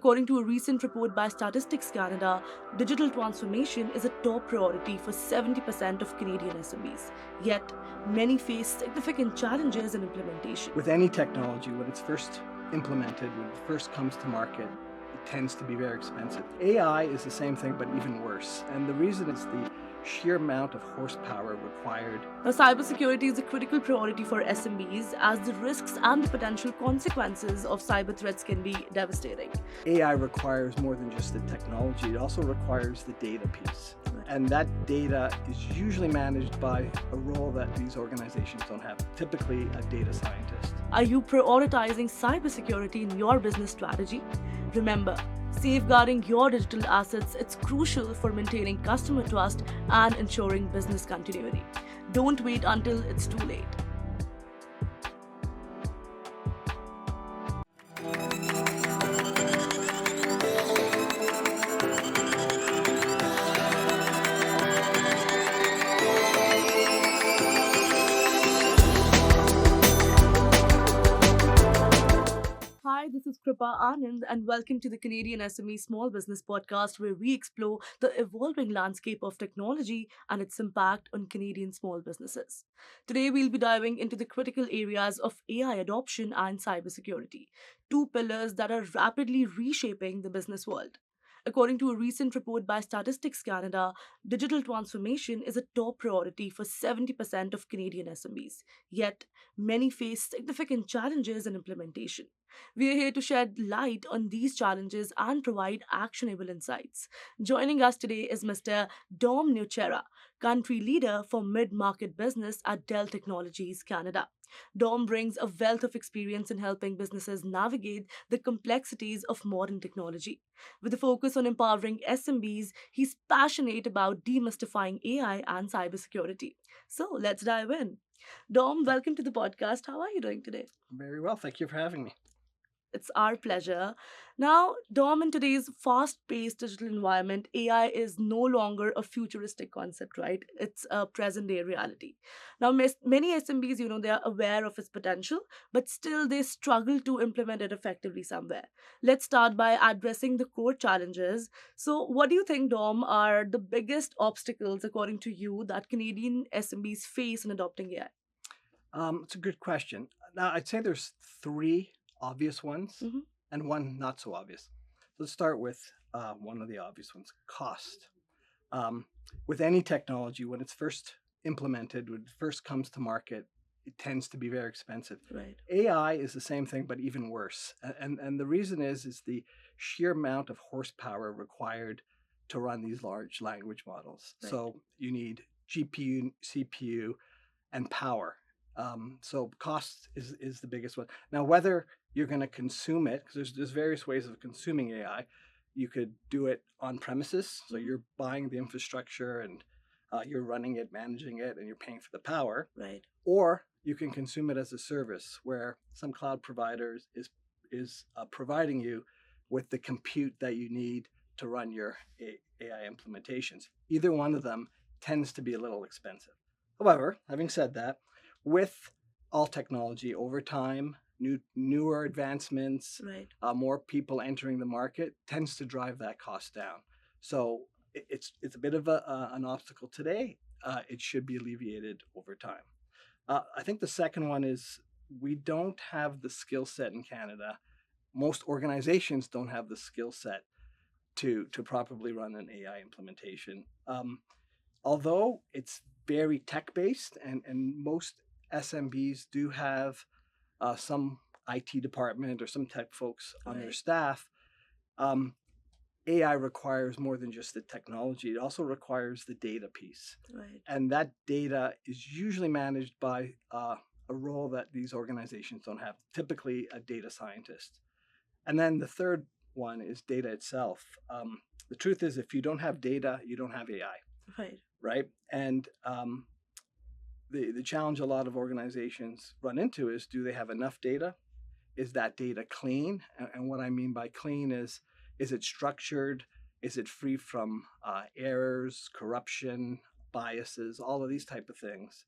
According to a recent report by Statistics Canada, digital transformation is a top priority for 70% of Canadian SMBs. Yet, many face significant challenges in implementation. With any technology, when it's first implemented, when it first comes to market, it tends to be very expensive. AI is the same thing, but even worse. And the reason is the sheer amount of horsepower required. Now, cybersecurity is a critical priority for SMBs as the risks and the potential consequences of cyber threats can be devastating. AI requires more than just the technology, it also requires the data piece. And that data is usually managed by a role that these organizations don't have, typically a data scientist. Are you prioritizing cybersecurity in your business strategy? Remember, safeguarding your digital assets, it's crucial for maintaining customer trust and ensuring business continuity. Don't wait until it's too late. Hi, this is Kripa Anand, and welcome to the Canadian SME Small Business Podcast, where we explore the evolving landscape of technology and its impact on Canadian small businesses. Today, we'll be diving into the critical areas of AI adoption and cybersecurity, two pillars that are rapidly reshaping the business world. According to a recent report by Statistics Canada, digital transformation is a top priority for 70% of Canadian SMBs. Yet, many face significant challenges in implementation. We are here to shed light on these challenges and provide actionable insights. Joining us today is Mr. Dom Nocera, country leader for mid-market business at Dell Technologies, Canada. Dom brings a wealth of experience in helping businesses navigate the complexities of modern technology. With a focus on empowering SMBs, he's passionate about demystifying AI and cybersecurity. So let's dive in. Dom, welcome to the podcast. How are you doing today? Very well, thank you for having me. It's our pleasure. Now, Dom, in today's fast paced digital environment, AI is no longer a futuristic concept, right? It's a present day reality. Now, many SMBs, they are aware of its potential, but still they struggle to implement it effectively somewhere. Let's start by addressing the core challenges. So, what do you think, Dom, are the biggest obstacles, according to you, that Canadian SMBs face in adopting AI? It's a good question. Now, I'd say there's three obvious ones Mhm. and one not so obvious. Let's start with one of the obvious ones, cost. With any technology, when it's first implemented, when it first comes to market, it tends to be very expensive. Right. AI is the same thing, but even worse. And the reason is the sheer amount of horsepower required to run these large language models. Right. So you need GPU, CPU, and power. So cost is the biggest one. Now, whether you're going to consume it, because there's various ways of consuming AI. You could do it on premises, so you're buying the infrastructure and you're running it, managing it, and you're paying for the power. Right. Or you can consume it as a service, where some cloud providers is providing you with the compute that you need to run your AI implementations. Either one of them tends to be a little expensive. However, having said that, with all technology over time, newer advancements, Right. More people entering the market tends to drive that cost down. So it's a bit of an obstacle today. It should be alleviated over time. I think the second one is we don't have the skill set in Canada. Most organizations don't have the skill set to properly run an AI implementation. Although it's very tech-based and most SMBs do have some IT department or some tech folks on their Right. staff, AI requires more than just the technology. It also requires the data piece. Right. And that data is usually managed by a role that these organizations don't have, typically a data scientist. And then the third one is data itself. The truth is, if you don't have data, you don't have AI, Right. right? And the challenge a lot of organizations run into is, do they have enough data? Is that data clean? And what I mean by clean is it structured? Is it free from errors, corruption, biases, all of these type of things?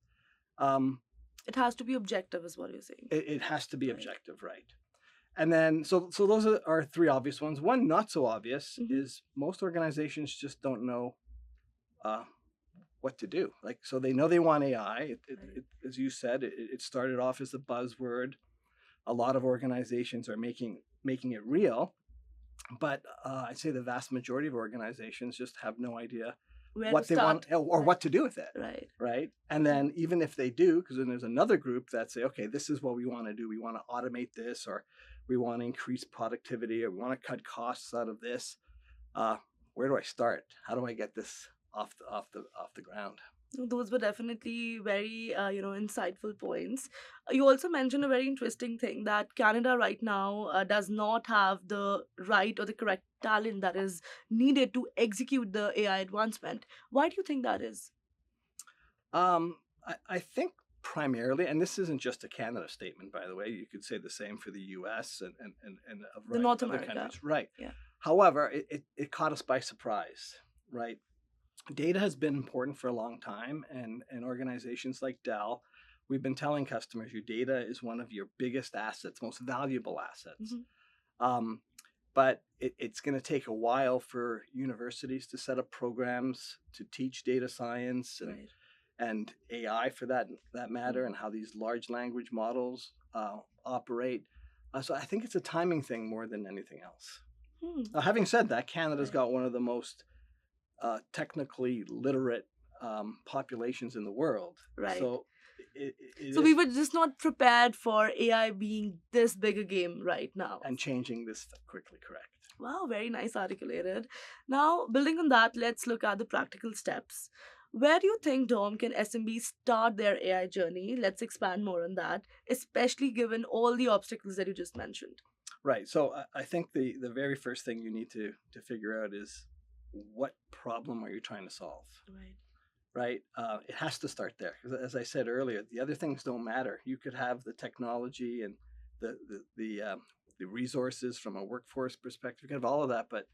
It has to be objective, is what you're saying. It has to be Right. objective, right? And then, so those are three obvious ones. One not so obvious Mhm. is most organizations just don't know uh, what to do. Like, so they know they want AI. Right. As you said, it started off as a buzzword. A lot of organizations are making it real, but I'd say the vast majority of organizations just have no idea Where to what they want start? or Right. what to do with it, Right. right? And then even if they do, because then there's another group that say, okay, this is what we want to do. We want to automate this, or we want to increase productivity, or we want to cut costs out of this. Uh, where do I start? How do I get this off the ground? Those were definitely very, insightful points. You also mentioned a very interesting thing that Canada right now does not have the right or the correct talent that is needed to execute the AI advancement. Why do you think that is? I think primarily, and this isn't just a Canada statement, by the way, you could say the same for the US and a The variety North of other America. countries, right? Yeah. However, it caught us by surprise, right? Data has been important for a long time, and organizations like Dell, we've been telling customers your data is one of your biggest assets, most valuable assets. Hmm. Um, but it's going to take a while for universities to set up programs to teach data science Right. and AI for that matter, and how these large language models operate. So I think it's a timing thing more than anything else. Hmm. Having said that, Canada's Right. got one of the most technically literate populations in the world. Right. So it So we is, were just not prepared for AI being this big a game right now. and changing this quickly, correct? Wow, very nice articulated. Now, building on that, let's look at the practical steps. Where do you think, Dom, can SMBs start their AI journey? Let's expand more on that, especially given all the obstacles that you just mentioned. Right. So I think the very first thing you need to figure out is what problem are you trying to solve, Right. right? It has to start there. 'Cause as I said earlier, the other things don't matter. You could have the technology and the resources from a workforce perspective. You can have all of that, but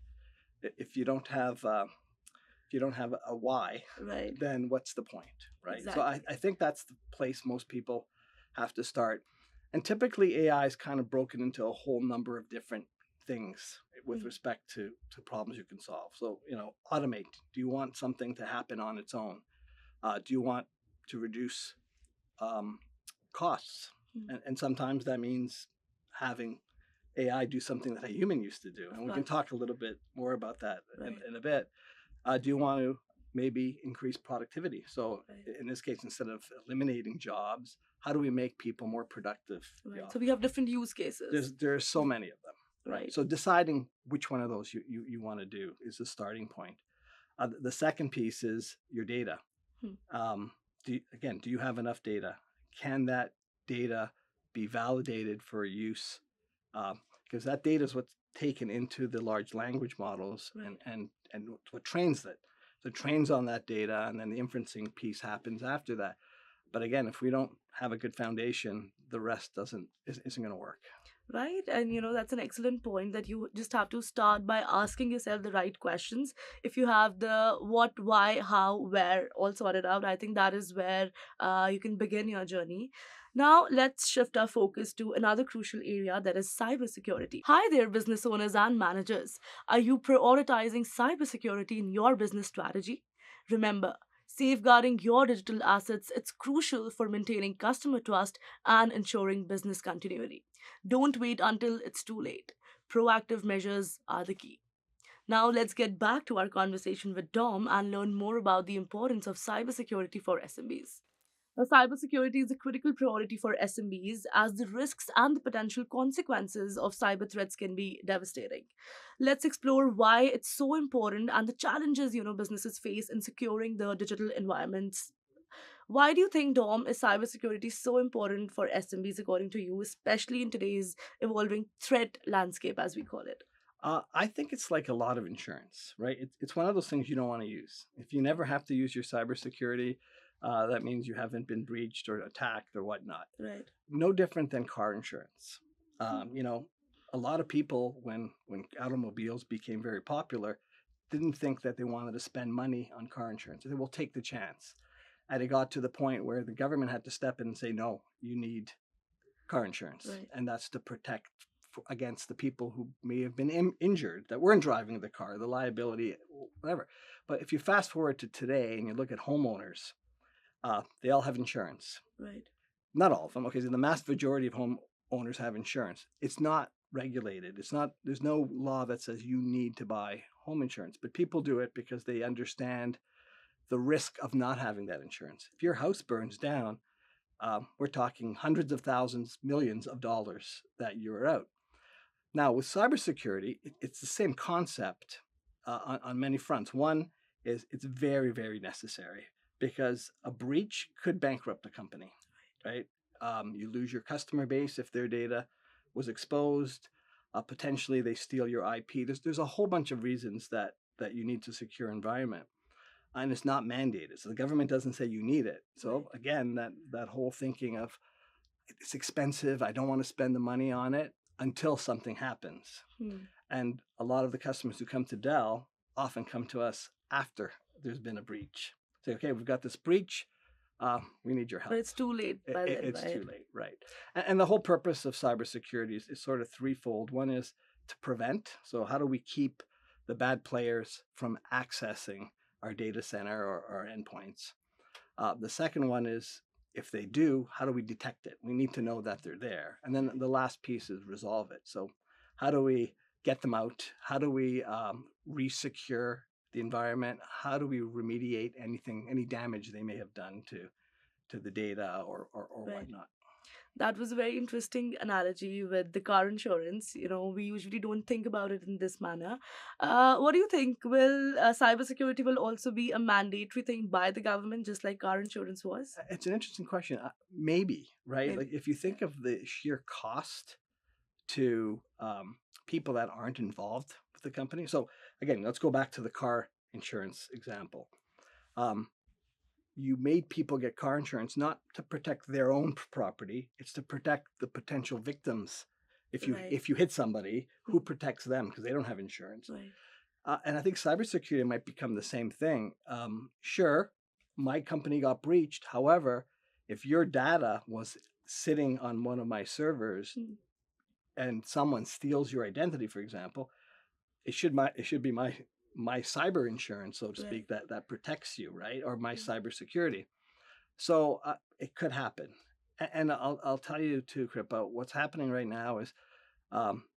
if you don't have a why, Right. then what's the point, right? So I, Exactly. I think that's the place most people have to start. And typically AI is kind of broken into a whole number of different things with Hmm. respect to problems you can solve. So, automate. Do you want something to happen on its own? Do you want to reduce um, costs? Hmm. And sometimes that means having AI do something that a human used to do. Of And we can course. talk a little bit more about that Right. in a bit. Do you want to maybe increase productivity? So Right. in this case, instead of eliminating jobs, how do we make people more productive at the Right. So we office? have different use cases. There's so many of them, right? Right. So deciding which one of those you want to do is the starting point. The second piece is your data. Hmm. Do you have enough data? Can that data be validated for use? Because that data is what's taken into the large language models and Right. and and what trains it. So it trains on that data, and then the inferencing piece happens after that. But again, if we don't have a good foundation, the rest isn't going to work. Right. And that's an excellent point that you just have to start by asking yourself the right questions. If you have the what, why, how, where all sorted out, I think that is where you can begin your journey. Now, let's shift our focus to another crucial area, that is cybersecurity. Hi there, business owners and managers. Are you prioritizing cybersecurity in your business strategy? Remember, safeguarding your digital assets, it's crucial for maintaining customer trust and ensuring business continuity. Don't wait until it's too late. Proactive measures are the key. Now, let's get back to our conversation with Dom and learn more about the importance of cybersecurity for SMBs. Now, cybersecurity is a critical priority for SMBs as the risks and the potential consequences of cyber threats can be devastating. Let's explore why it's so important and the challenges businesses face in securing the digital environments. Why do you think, Dom, is cybersecurity so important for SMBs according to you, especially in today's evolving threat landscape, as we call it? I think it's like a lot of insurance, right? It's one of those things you don't want to use. If you never have to use your cybersecurity, that means you haven't been breached or attacked or whatnot. Right. No different than car insurance. Hmm. A lot of people, when automobiles became very popular, didn't think that they wanted to spend money on car insurance. They will take the chance. And it got to the point where the government had to step in and say, no, you need car insurance, Right. and that's to protect against the people who may have been injured that weren't driving the car, the liability, whatever. But if you fast forward to today and you look at homeowners, they all have insurance. Right. Not all of them. Okay, so the vast majority of homeowners have insurance. It's not regulated. It's not. There's no law that says you need to buy home insurance, but people do it because they understand the risk of not having that insurance. If your house burns down, we're talking hundreds of thousands, millions of dollars that you're out. Now, with cybersecurity, it's the same concept on many fronts. One is it's very, very necessary because a breach could bankrupt a company, right? You lose your customer base if their data was exposed. Potentially, they steal your IP. There's a whole bunch of reasons that you need to secure environment. And it's not mandated. So the government doesn't say you need it. So again, that whole thinking of it's expensive, I don't want to spend the money on it until something happens. And a lot of the customers who come to Dell often come to us after there's been a breach. Say, okay, we've got this breach. We need your help. But it's too late by then, It's right? too late, right. And the whole purpose of cybersecurity is sort of threefold. One is to prevent. So how do we keep the bad players from accessing our data center or our endpoints? The second one is, if they do, how do we detect it? We need to know that they're there. And then the last piece is resolve it. So how do we get them out? How do we resecure the environment? How do we remediate any damage they may have done to the data or whatnot? That was a very interesting analogy with the car insurance. We usually don't think about it in this manner. What do you think? Will cybersecurity will also be a mandatory thing by the government, just like car insurance was? It's an interesting question. Maybe, right? Maybe. Like if you think of the sheer cost to people that aren't involved with the company. So again, let's go back to the car insurance example. You made people get car insurance not to protect their own property; it's to protect the potential victims. If you hit somebody, who protects them because they don't have insurance? Right. And I think cybersecurity might become the same thing. Sure, my company got breached. However, if your data was sitting on one of my servers and someone steals your identity, for example, it should be my cyber insurance, so to speak, that protects you, right? Or my cybersecurity. So it could happen. And I'll tell you too, Kripa, what's happening right now is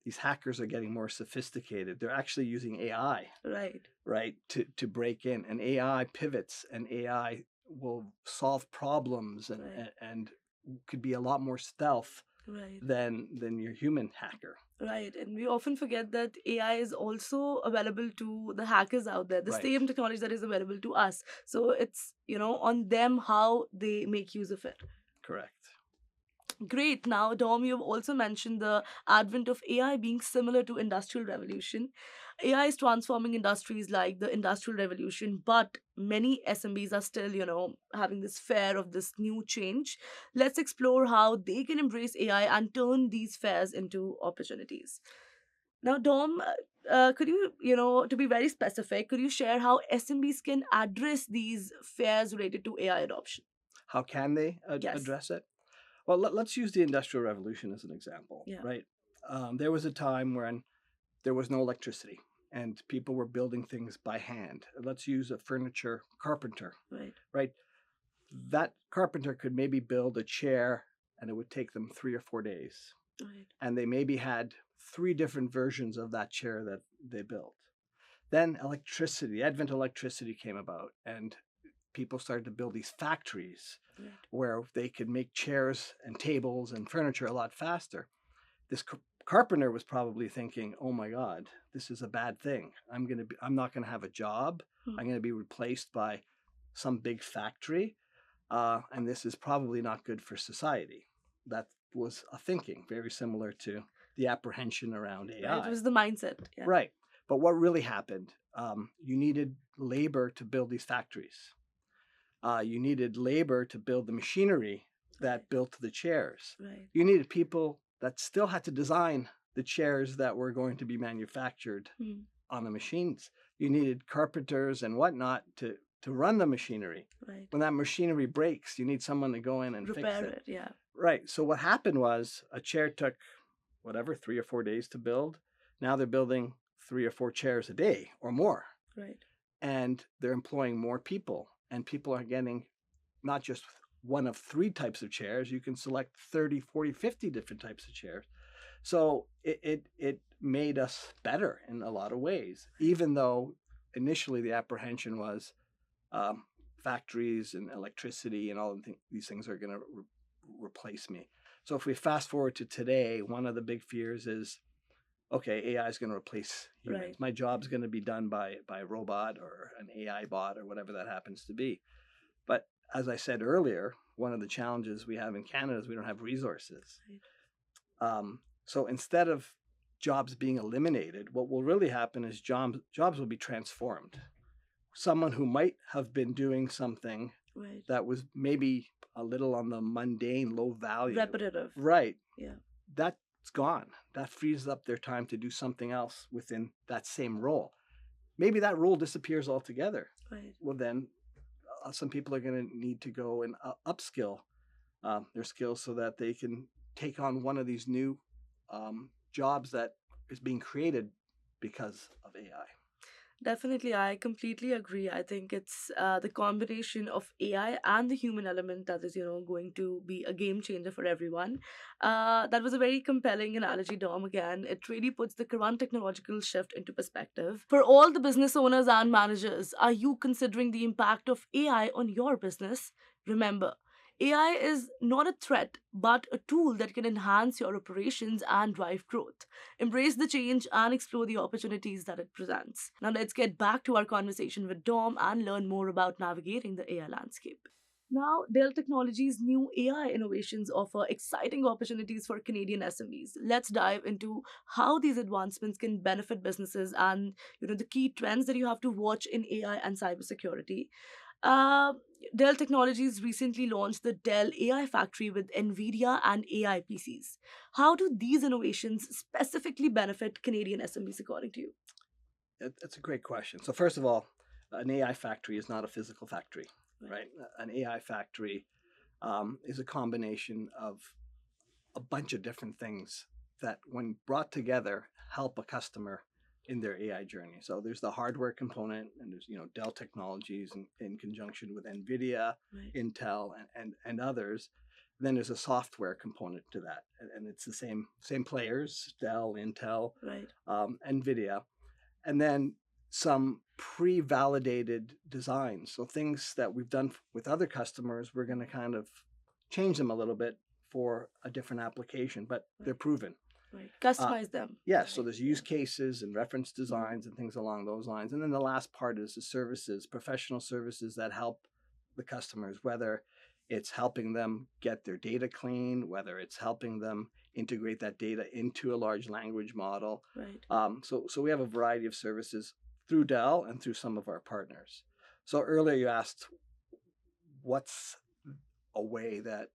these hackers are getting more sophisticated. They're actually using AI, right, to break in. And AI pivots, and AI will solve problems, and could be a lot more stealth than your human hacker. Right. And we often forget that AI is also available to the hackers out there, the same technology that is available to us. So it's, on them how they make use of it. Correct. Great. Now, Dom, you've also mentioned the advent of AI being similar to Industrial Revolution. AI is transforming industries like the Industrial Revolution, but many SMBs are still, having this fear of this new change. Let's explore how they can embrace AI and turn these fears into opportunities. Now, Dom, could you, to be very specific, could you share how SMBs can address these fears related to AI adoption? How can they address it? Well, let's use the Industrial Revolution as an example, right? There was a time when there was no electricity and people were building things by hand. Let's use a furniture carpenter, right? That carpenter could maybe build a chair and it would take them 3 or 4 days. And they maybe had 3 different versions of that chair that they built. Then the advent of electricity came about, and people started to build these factories where they could make chairs and tables and furniture a lot faster. This carpenter was probably thinking, "Oh my God, this is a bad thing. I'm not going to have a job. I'm going to be replaced by some big factory, and this is probably not good for society." That was a thinking very similar to the apprehension around AI. It was the mindset. Right. But what really happened? You needed labor to build these factories. You needed labor to build the machinery that built the chairs. You needed people that still had to design the chairs that were going to be manufactured on the machines. You needed carpenters and whatnot to run the machinery. When that machinery breaks, you need someone to go in and repair fix it. Yeah. Right. So what happened was a chair took whatever, 3 or 4 days to build. Now they're building 3 or 4 chairs a day or more. Right. And they're employing more people. And people are getting not just one of 3 types of chairs. You can select 30, 40, 50 different types of chairs. So it made us better in a lot of ways, even though initially the apprehension was factories and electricity and all these things are going to replace me. So if we fast forward to today, one of the big fears is, okay, AI is going to replace humans. Right. My job's going to be done by a robot or an AI bot or whatever that happens to be. But as I said earlier, one of the challenges we have in Canada is we don't have resources. Right. So instead of jobs being eliminated, what will really happen is jobs will be transformed. Someone who might have been doing something Right. that was maybe a little on the mundane, low value. Repetitive. Right. Yeah. That's gone. That frees up their time to do something else within that same role. Maybe that role disappears altogether. Right. Well, then some people are going to need to go and upskill their skills so that they can take on one of these new jobs that is being created because of AI. Definitely, I completely agree. I think it's the combination of AI and the human element that is, going to be a game changer for everyone. That was a very compelling analogy, Dom. Again, it really puts the current technological shift into perspective. For all the business owners and managers, are you considering the impact of AI on your business? Remember, AI is not a threat, but a tool that can enhance your operations and drive growth. Embrace the change and explore the opportunities that it presents. Now, let's get back to our conversation with Dom and learn more about navigating the AI landscape. Now, Dell Technologies' new AI innovations offer exciting opportunities for Canadian SMBs. Let's dive into how these advancements can benefit businesses and the key trends that you have to watch in AI and cybersecurity. Uh, Dell Technologies recently launched the Dell AI Factory with NVIDIA and AI PCs. How do these innovations specifically benefit Canadian SMBs, according to you? That's a great question. So first of all, an AI factory is not a physical factory, Right. right? An AI factory is a combination of a bunch of different things that, when brought together, help a customer in their AI journey. So there's the hardware component, and there's Dell Technologies in conjunction with NVIDIA, Right. Intel, and others. Then there's a software component to that, and it's the same players: Dell, Intel, Right. NVIDIA, and then some pre-validated designs. So things that we've done with other customers, we're going to kind of change them a little bit for a different application, but they're proven. Right. Customize them. Yes, so there's use cases and reference designs and things along those lines. And then the last part is the services, professional services that help the customers, whether it's helping them get their data clean, whether it's helping them integrate that data into a large language model. Right. So we have a variety of services through Dell and through some of our partners. So earlier you asked, what's a way that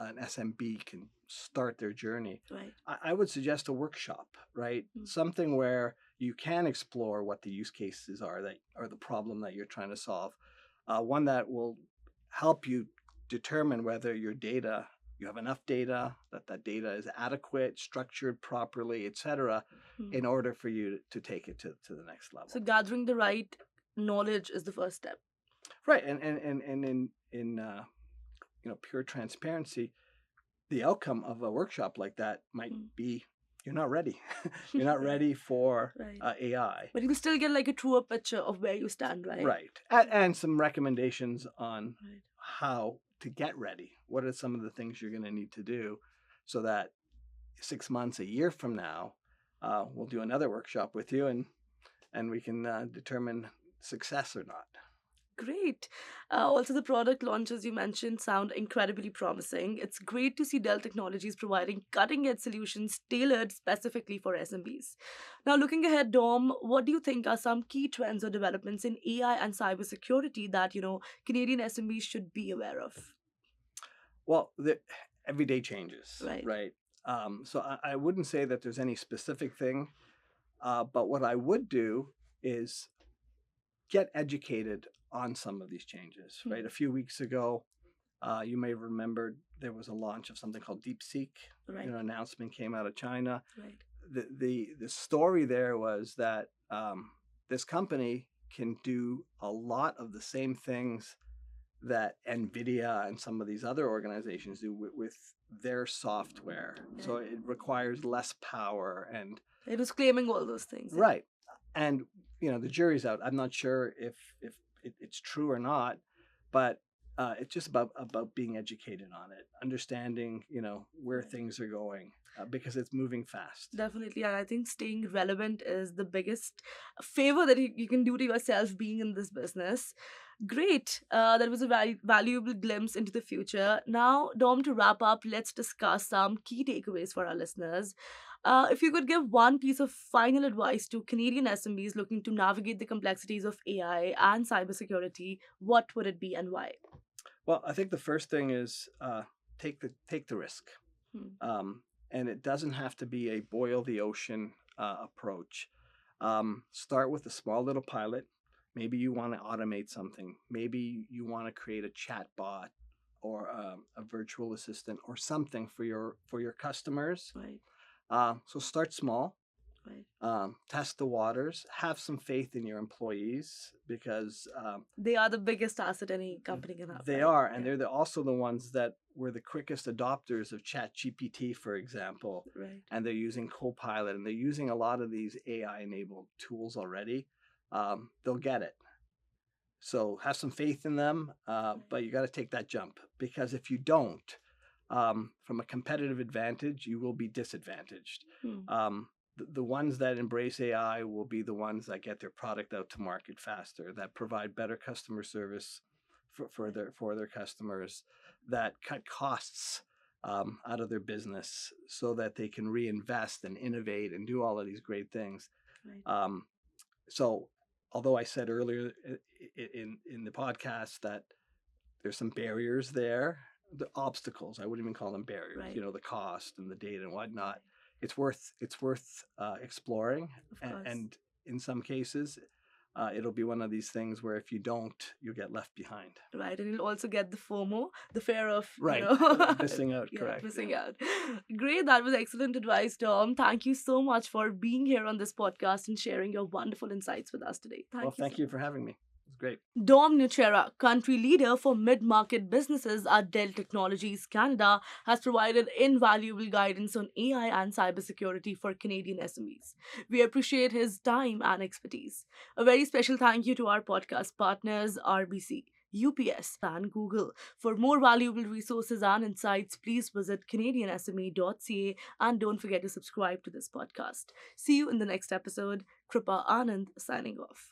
an SMB can start their journey? Right. I would suggest a workshop, right? Something where you can explore what the use cases are that are the problem that you're trying to solve. One that will help you determine whether your data, you have enough data, that data is adequate, structured properly, etc., in order for you to take it to the next level. So gathering the right knowledge is the first step. Right, and in pure transparency, the outcome of a workshop like that might be you're not ready. You're not ready for Right. AI. But you still get like a truer picture of where you stand, right? Right. And some recommendations on Right. how to get ready. What are some of the things you're going to need to do so that 6 months, a year from now, we'll do another workshop with you and we can determine success or not. Great. Also, the product launches you mentioned sound incredibly promising. It's great to see Dell Technologies providing cutting edge solutions tailored specifically for SMBs. Now, looking ahead, Dom, what do you think are some key trends or developments in AI and cybersecurity that, Canadian SMBs should be aware of? Well, every day changes, Right. right? So I wouldn't say that there's any specific thing, but what I would do is get educated on some of these changes, right? A few weeks ago, you may have remembered there was a launch of something called DeepSeek. Right. An announcement came out of China. Right. The story there was that this company can do a lot of the same things that NVIDIA and some of these other organizations do with their software. So it requires less power and It was claiming all those things. right. And the jury's out. I'm not sure if it's true or not, but it's just about being educated on it, understanding where things are going because it's moving fast. Definitely, and I think staying relevant is the biggest favor that you can do to yourself being in this business. Great. That was a very valuable glimpse into the future. Now, Dom, to wrap up, let's discuss some key takeaways for our listeners. If you could give one piece of final advice to Canadian SMBs looking to navigate the complexities of AI and cybersecurity, what would it be and why? Well, I think the first thing is take the risk. And it doesn't have to be a boil the ocean approach. Start with a small little pilot. Maybe you want to automate something. Maybe you want to create a chat bot or a virtual assistant or something for your customers. Right. So start small. Right. Test the waters. Have some faith in your employees because they are the biggest asset any company can have. They right? are, and they're also the ones that were the quickest adopters of ChatGPT, for example. Right. And they're using Copilot, and they're using a lot of these AI-enabled tools already. They'll get it. So have some faith in them, but you got to take that jump because if you don't, from a competitive advantage, you will be disadvantaged. The ones that embrace AI will be the ones that get their product out to market faster, that provide better customer service for their customers, that cut costs out of their business so that they can reinvest and innovate and do all of these great things. Right. So although I said earlier in the podcast that there's some barriers there, the obstacles, I wouldn't even call them barriers, right. The cost and the data and whatnot. It's worth exploring, and in some cases, it'll be one of these things where if you don't, you get left behind. Right, and you'll also get the FOMO, the fear of missing out. Correct. Missing out. Great, that was excellent advice, Dom. Thank you so much for being here on this podcast and sharing your wonderful insights with us today. Thank you for having me. Great. Dom Nocera, country leader for mid-market businesses at Dell Technologies Canada, has provided invaluable guidance on AI and cybersecurity for Canadian SMEs. We appreciate his time and expertise. A very special thank you to our podcast partners, RBC, UPS, and Google. For more valuable resources and insights, please visit CanadianSME.ca and don't forget to subscribe to this podcast. See you in the next episode. Kripa Anand signing off.